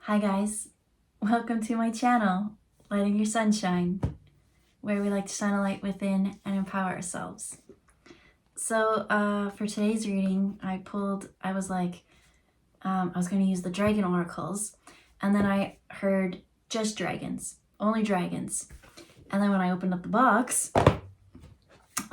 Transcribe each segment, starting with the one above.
Hi guys, welcome to my channel, Lighting Your Sunshine, where we like to shine a light within and empower ourselves. So for today's reading, I was going to use the dragon oracles, and then I heard just dragons, only dragons. And then when I opened up the box,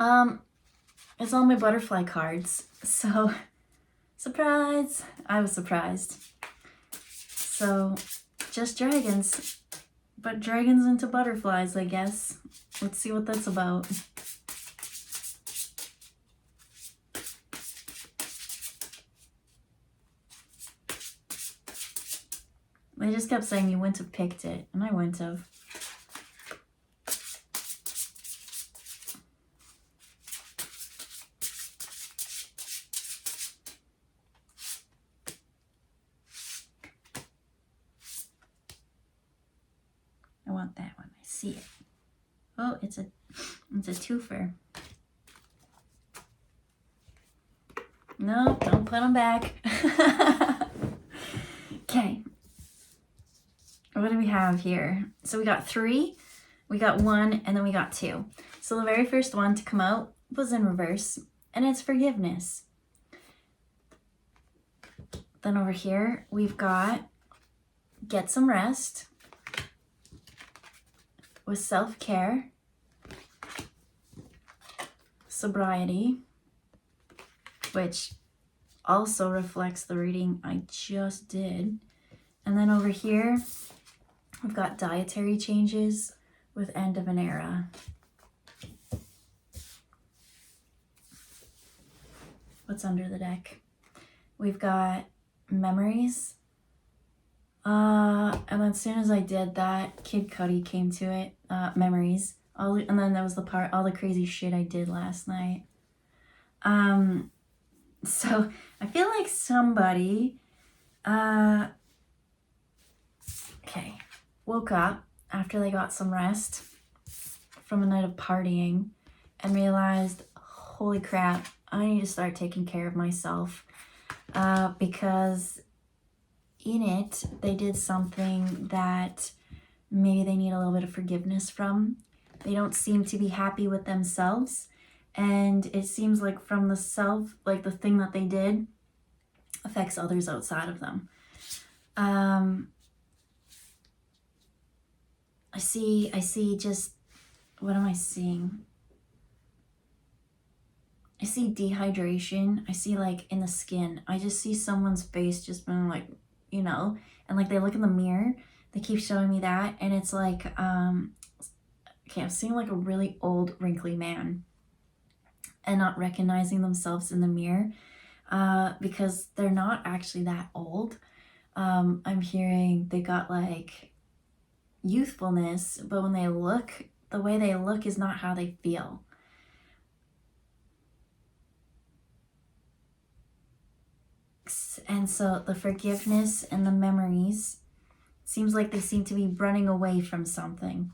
it's all my butterfly cards. So, surprise! I was surprised. So, just dragons, but dragons into butterflies, I guess. Let's see what that's about. They just kept saying you wouldn't have picked it, and I wouldn't have. I want that one. I see it. Oh, it's a twofer. No, don't put them back. Okay. What do we have here? So we got 3, we got 1, and then we got 2. So the very first one to come out was in reverse, and it's forgiveness. Then over here, we've got get some rest with self-care, sobriety, which also reflects the reading I just did. And then over here, we've got dietary changes with end of an era. What's under the deck? We've got memories. And as soon as I did that, Kid Cudi came to it. Memories. And then that was the part, all the crazy shit I did last night. So I feel like somebody, woke up after they got some rest from a night of partying and realized, holy crap, I need to start taking care of myself, because in it, they did something that maybe they need a little bit of forgiveness from. They don't seem to be happy with themselves. And it seems like from the self, like the thing that they did affects others outside of them. I see just, what am I seeing? I see dehydration. I see like in the skin. I just see someone's face just being like, you know, and like they look in the mirror, they keep showing me that. And it's like, I'm seeing like a really old wrinkly man and not recognizing themselves in the mirror, because they're not actually that old. I'm hearing they got like youthfulness, but when they look, the way they look is not how they feel. And so the forgiveness and the memories seems like they seem to be running away from something.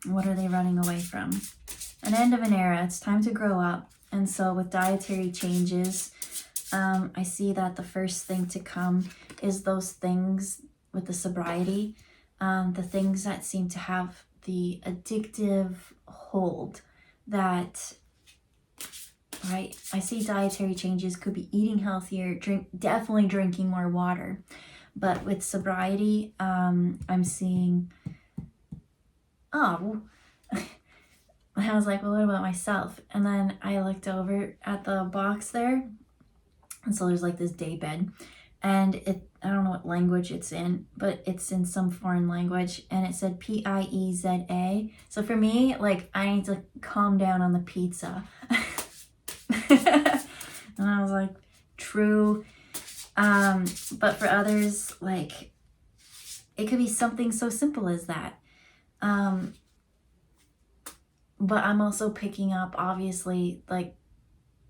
What are they running away from? An end of an era. It's time to grow up. And so with dietary changes, I see that the first thing to come is those things with the sobriety, the things that seem to have the addictive hold that, right? I see dietary changes could be eating healthier, definitely drinking more water. But with sobriety, I'm seeing, oh, I was like, well, what about myself? And then I looked over at the box there, and so there's like this day bed, and I don't know what language it's in, but it's in some foreign language, and it said Pieza. So for me, like, I need to calm down on the pizza. And I was like, true. But for others, like, it could be something so simple as that. But I'm also picking up, obviously, like,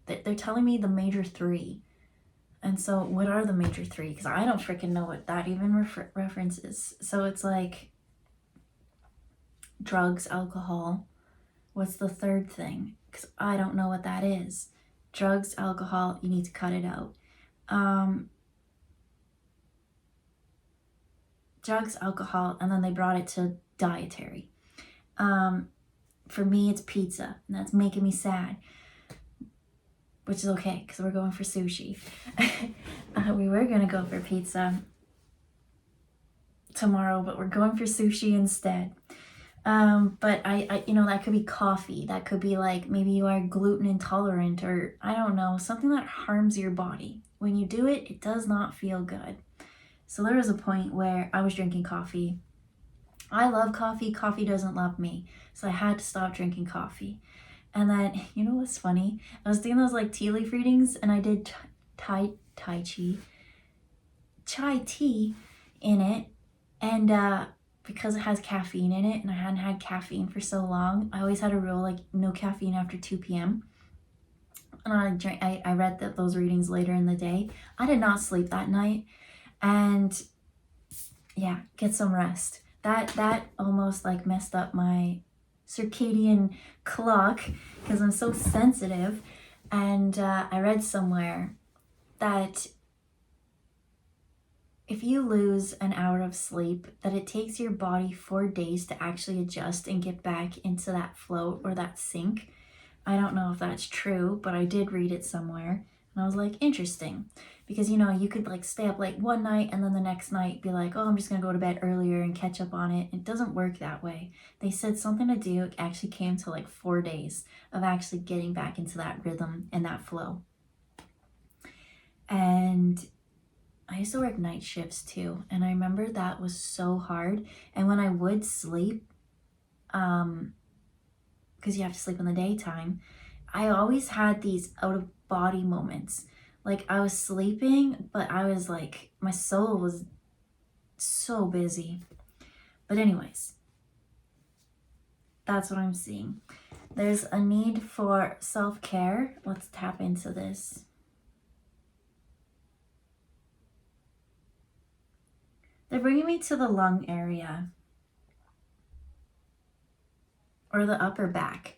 they're telling me the major 3. And so what are the major 3? Because I don't freaking know what that even references. So it's like drugs, alcohol. What's the third thing? Because I don't know what that is. Drugs, alcohol, you need to cut it out. drugs, alcohol, and then they brought it to dietary. For me, it's pizza, and that's making me sad, which is okay because we're going for sushi. We were gonna go for pizza tomorrow, but we're going for sushi instead. But I that could be coffee. That could be like maybe you are gluten intolerant, or I don't know, something that harms your body. When you do it, it does not feel good. So there was a point where I was drinking coffee. I love coffee. Coffee doesn't love me. So I had to stop drinking coffee. And then, you know what's funny? I was doing those like tea leaf readings, and I did chai tea in it. And because it has caffeine in it, and I hadn't had caffeine for so long, I always had a rule like no caffeine after 2 p.m. And I read those readings later in the day. I did not sleep that night. And yeah, get some rest. That almost like messed up my circadian clock because I'm so sensitive. And I read somewhere that if you lose an hour of sleep, that it takes your body 4 days to actually adjust and get back into that float or that sync. I don't know if that's true, but I did read it somewhere. And I was like, interesting. Because, you could like stay up late one night and then the next night be like, oh, I'm just going to go to bed earlier and catch up on it. It doesn't work that way. They said something to do actually came to like 4 days of actually getting back into that rhythm and that flow. And I used to work night shifts too. And I remember that was so hard. And when I would sleep, because you have to sleep in the daytime, I always had these out of body moments. Like I was sleeping, but I was like, my soul was so busy. But anyways, that's what I'm seeing. There's a need for self-care. Let's tap into this. They're bringing me to the lung area or the upper back.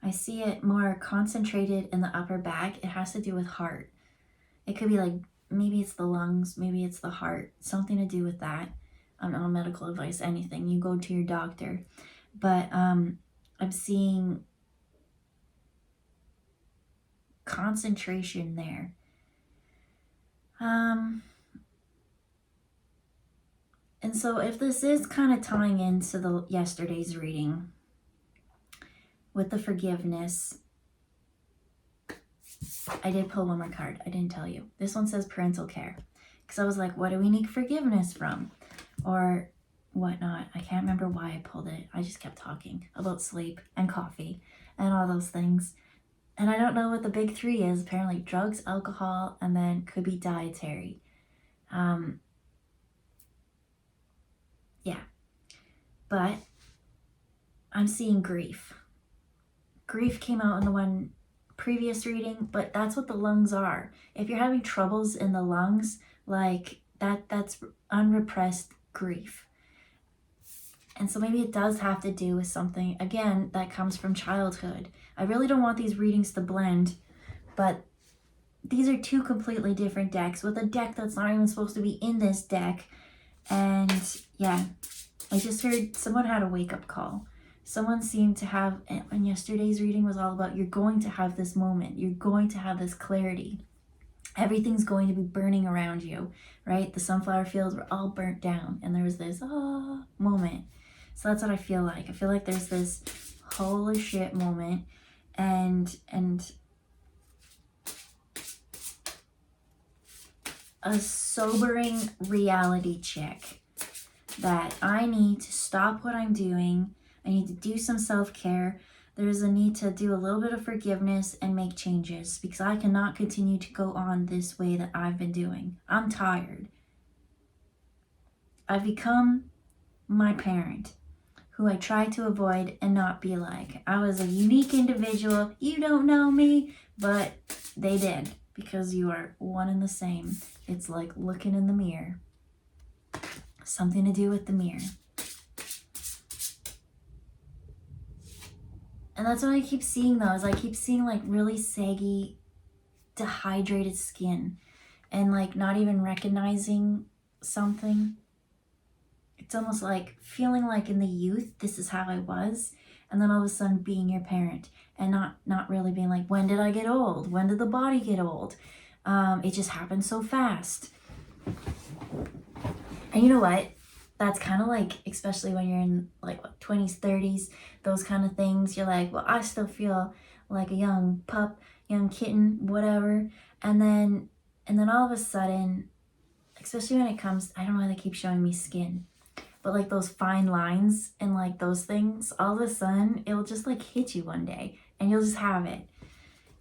I see it more concentrated in the upper back. It has to do with heart. It could be like, maybe it's the lungs, maybe it's the heart, something to do with that. I'm not medical advice, anything. You go to your doctor. But I'm seeing concentration there. And so if this is kind of tying into the yesterday's reading with the forgiveness, I did pull one more card. I didn't tell you. This one says parental care. Because I was like, what do we need forgiveness from? Or whatnot. I can't remember why I pulled it. I just kept talking about sleep and coffee and all those things. And I don't know what the big three is. Apparently drugs, alcohol, and then could be dietary. Yeah. But I'm seeing grief. Grief came out in the one previous reading, but that's what the lungs are. If you're having troubles in the lungs, like that's unrepressed grief. And so maybe it does have to do with something, again, that comes from childhood. I really don't want these readings to blend, but these are two completely different decks with a deck that's not even supposed to be in this deck. And yeah, I just heard someone had a wake-up call. Someone seemed to have, and yesterday's reading was all about, you're going to have this moment. You're going to have this clarity. Everything's going to be burning around you, right? The sunflower fields were all burnt down, and there was this moment. So that's what I feel like. I feel like there's this holy shit moment, and a sobering reality check that I need to stop what I'm doing. I need to do some self-care. There's a need to do a little bit of forgiveness and make changes because I cannot continue to go on this way that I've been doing. I'm tired. I've become my parent, who I try to avoid and not be like. I was a unique individual. You don't know me, but they did, because you are one and the same. It's like looking in the mirror. Something to do with the mirror. And that's what I keep seeing though, is I keep seeing like really saggy, dehydrated skin and like not even recognizing something. it's almost like feeling like in the youth, this is how I was. And then all of a sudden being your parent and not really being like, when did I get old? When did the body get old? It just happened so fast. And you know what? That's kind of like, especially when you're in like 20s, 30s, those kind of things. You're like, well, I still feel like a young pup, young kitten, whatever. And then all of a sudden, especially when it comes, I don't know why they keep showing me skin, but like those fine lines and like those things, all of a sudden it'll just like hit you one day and you'll just have it.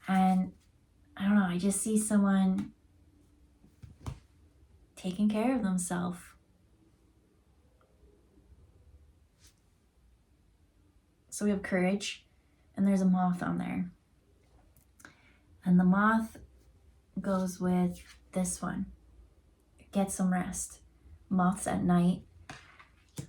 And I don't know, I just see someone taking care of themselves. So we have courage, and there's a moth on there. And the moth goes with this one. Get some rest. Moths at night.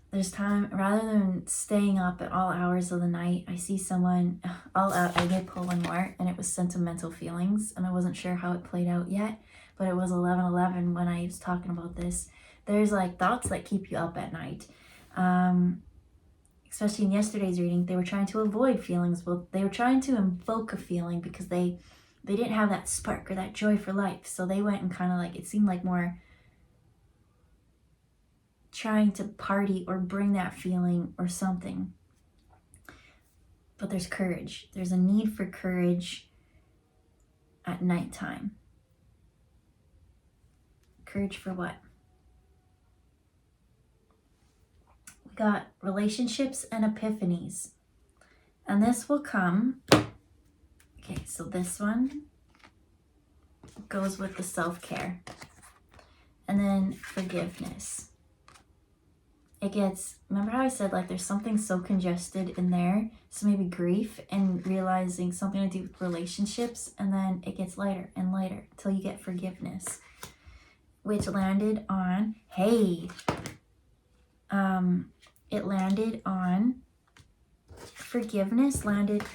There's time, rather than staying up at all hours of the night, I see someone all out. I did pull one more, and it was sentimental feelings, and I wasn't sure how it played out yet, but it was 11:11 when I was talking about this. There's like thoughts that keep you up at night. Especially in yesterday's reading, they were trying to avoid feelings. Well, they were trying to invoke a feeling because they didn't have that spark or that joy for life. So they went and kind of like, it seemed like more trying to party or bring that feeling or something. But there's courage. There's a need for courage at nighttime. Courage for what? We got relationships and epiphanies. And this will come. Okay, so this one goes with the self-care. And then forgiveness. It gets, remember how I said like there's something so congested in there? So maybe grief and realizing something to do with relationships, and then it gets lighter and lighter till you get forgiveness, which landed on, it landed on forgiveness, landed,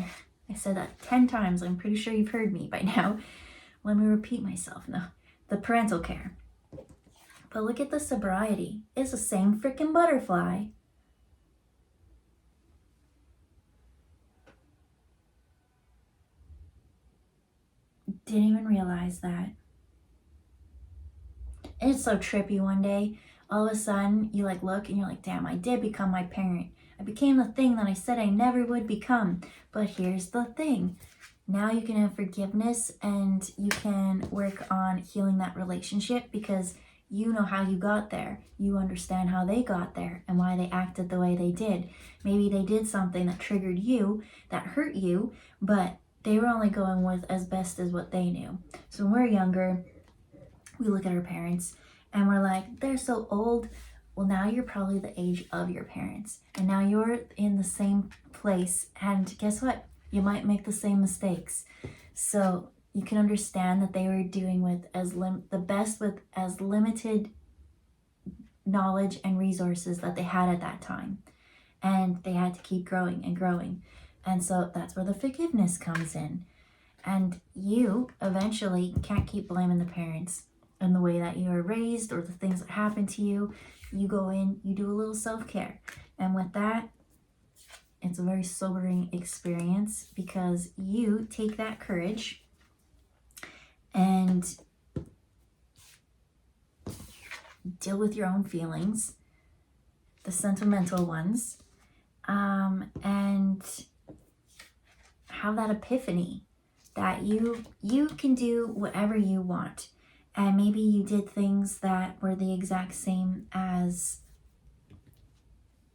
I said that 10 times. I'm pretty sure you've heard me by now. Let me repeat myself. No, the parental care. But look at the sobriety. It's the same freaking butterfly. Didn't even realize that. And it's so trippy one day. All of a sudden, you like look and you're like, damn, I did become my parent. I became the thing that I said I never would become. But here's the thing. Now you can have forgiveness and you can work on healing that relationship because you know how you got there. You understand how they got there and why they acted the way they did. Maybe they did something that triggered you, that hurt you, but they were only going with as best as what they knew. So when we're younger, we look at our parents and we're like, they're so old. Well, now you're probably the age of your parents. And now you're in the same place. And guess what? You might make the same mistakes. So you can understand that they were doing with the best with as limited knowledge and resources that they had at that time. And they had to keep growing and growing. And so that's where the forgiveness comes in. And you eventually can't keep blaming the parents and the way that you were raised or the things that happened to you. You go in, you do a little self-care. And with that, it's a very sobering experience because you take that courage and deal with your own feelings, the sentimental ones, and have that epiphany that you can do whatever you want. And maybe you did things that were the exact same as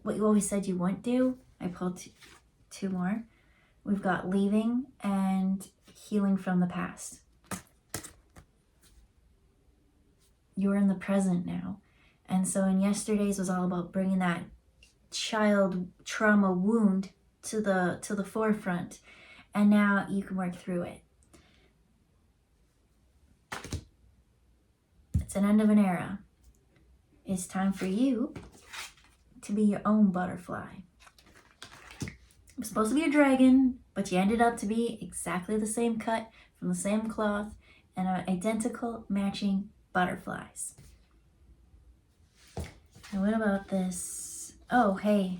what you always said you wouldn't do. I pulled two more. We've got leaving and healing from the past. You're in the present now. And so in yesterday's was all about bringing that child trauma wound to the forefront. And now you can work through it. It's an end of an era. It's time for you to be your own butterfly. It was supposed to be a dragon, but you ended up to be exactly the same cut from the same cloth and identical matching butterflies. And what about this? Oh, hey.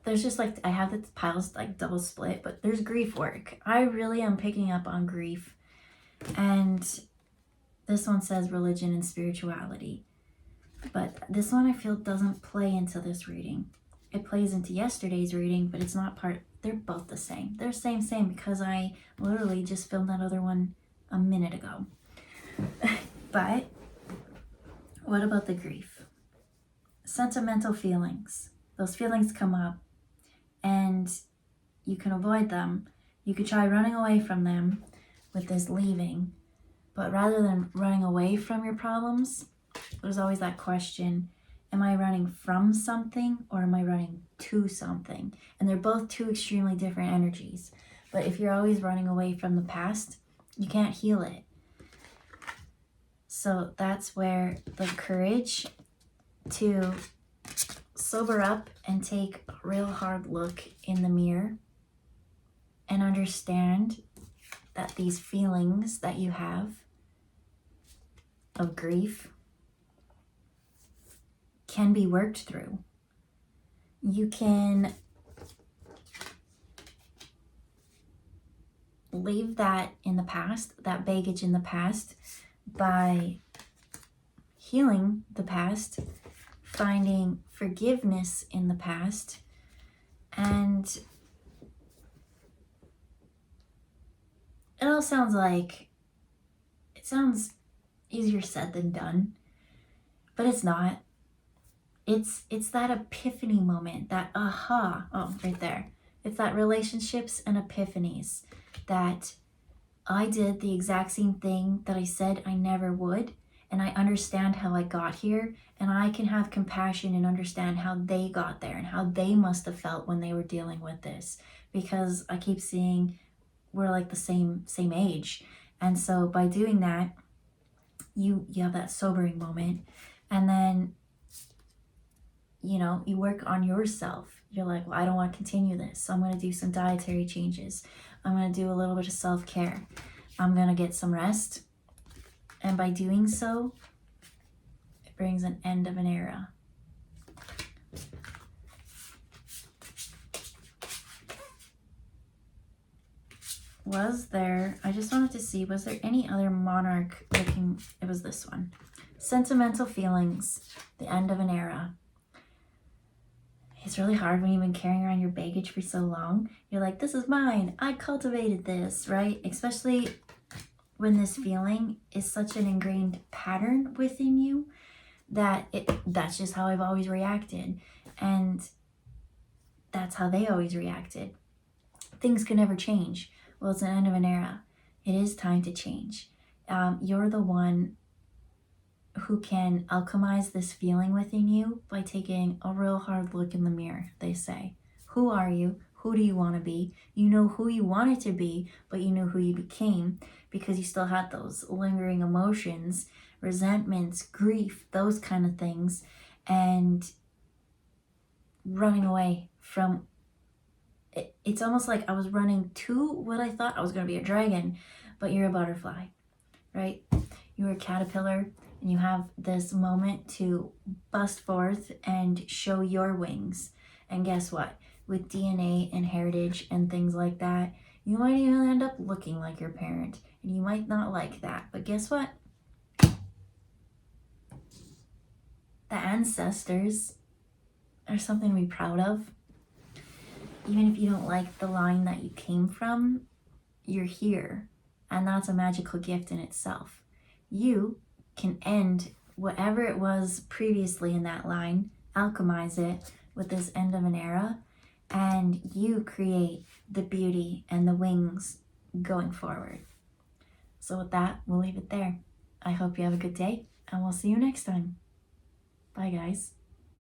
There's just like, I have the piles like double split, but there's grief work. I really am picking up on grief. And this one says religion and spirituality. But this one I feel doesn't play into this reading. It plays into yesterday's reading, but it's not part. They're both the same. They're same because I literally just filmed that other one a minute ago. But what about the grief? Sentimental feelings. Those feelings come up and you can avoid them. You could try running away from them with this leaving. But rather than running away from your problems, there's always that question, am I running from something or am I running to something? And they're both two extremely different energies. But if you're always running away from the past, you can't heal it. So that's where the courage to sober up and take a real hard look in the mirror and understand that these feelings that you have of grief can be worked through. You can leave that in the past, that baggage in the past, by healing the past, finding forgiveness in the past, and it all sounds easier said than done, but it's not. It's that epiphany moment, that aha, oh, right there. It's that relationships and epiphanies, that I did the exact same thing that I said I never would, and I understand how I got here, and I can have compassion and understand how they got there and how they must have felt when they were dealing with this, because I keep seeing we're like the same age. And so by doing that, you have that sobering moment, and then you work on yourself. You're like, well, I don't want to continue this, so I'm going to do some dietary changes. I'm going to do a little bit of self-care. I'm going to get some rest. And by doing so, it brings an end of an era. I just wanted to see, was there any other monarch looking? It was this one. Sentimental feelings, the end of an era. It's really hard when you've been carrying around your baggage for so long. You're like, this is mine. I cultivated this, right? Especially when this feeling is such an ingrained pattern within you that's just how I've always reacted. And that's how they always reacted. Things can never change. Well, it's an end of an era. It is time to change. You're the one who can alchemize this feeling within you by taking a real hard look in the mirror, they say. Who are you? Who do you want to be? You know who you wanted to be, but you know who you became because you still had those lingering emotions, resentments, grief, those kind of things, and running away from it. It's almost like I was running to what I thought I was going to be, a dragon, but you're a butterfly, right? You're a caterpillar, and you have this moment to bust forth and show your wings. And guess what? With DNA and heritage and things like that, you might even end up looking like your parent. And you might not like that. But guess what? The ancestors are something to be proud of. Even if you don't like the line that you came from, you're here. And that's a magical gift in itself. You can end whatever it was previously in that line, alchemize it with this end of an era, and you create the beauty and the wings going forward. So with that, we'll leave it there. I hope you have a good day, and we'll see you next time. Bye, guys.